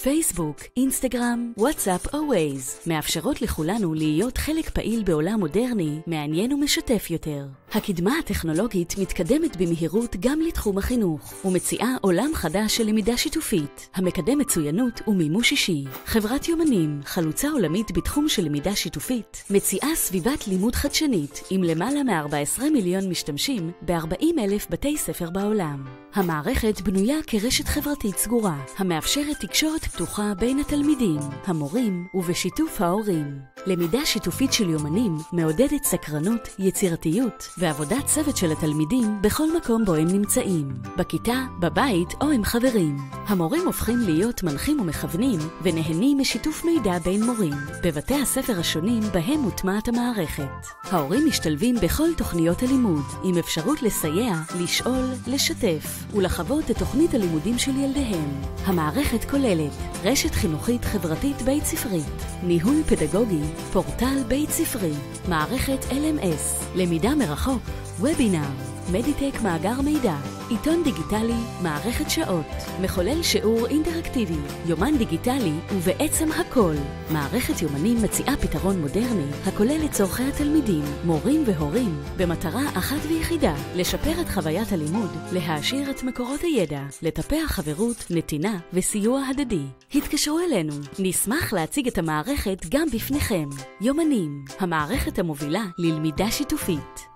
פייסבוק, אינסטגרם, וואטסאפ או ווייז מאפשרות לכולנו להיות חלק פעיל בעולם מודרני, מעניין ומשתף יותר. הקדמה הטכנולוגית מתקדמת במהירות גם לתחום החינוך, ומציעה עולם חדש של למידה שיתופית, המקדם מצוינות ומימוש אישי. חברת יומנים, חלוצה עולמית בתחום של למידה שיתופית, מציעה סביבת לימוד חדשנית עם למעלה מ-14 מיליון משתמשים ב-40,000 בתי ספר בעולם. המערכת בנויה כרשת חברתית סגורה, המאפשרת תקשורת פתוחה בין התלמידים, המורים ובשיתוף ההורים. למידה שיתופית של יומנים מעודדת סקרנות, יצירתיות ועבודת צוות של התלמידים בכל מקום בו הם נמצאים, בכיתה, בבית או עם חברים. המורים הופכים להיות מנחים ומכוונים ונהנים משיתוף מידע בין מורים בבתי הספר השונים בהם מוטמעת המערכת. ההורים משתלבים בכל תוכניות הלימוד עם אפשרות לסייע, לשאול, לשתף ולחוות את תוכנית הלימודים של ילדיהם. המערכת כוללת רשת חינוכית חברתית בית ספרית, ניהול פדגוגי, פורטל בית ספרי, מערכת LMS, למידה מרחוק, וובינר, מדיטק מאגר מידע, עיתון דיגיטלי, מערכת שעות, מחולל שיעור אינטראקטיבי, יומן דיגיטלי ובעצם הכל. מערכת יומנים מציעה פתרון מודרני הכולל את צורכי התלמידים, מורים והורים, במטרה אחת ויחידה, לשפר את חוויית הלימוד, להעשיר את מקורות הידע, לטפח חברות, נתינה וסיוע הדדי. התקשרו אלינו, נשמח להציג את המערכת גם בפניכם. יומנים, המערכת המובילה ללמידה שיתופית.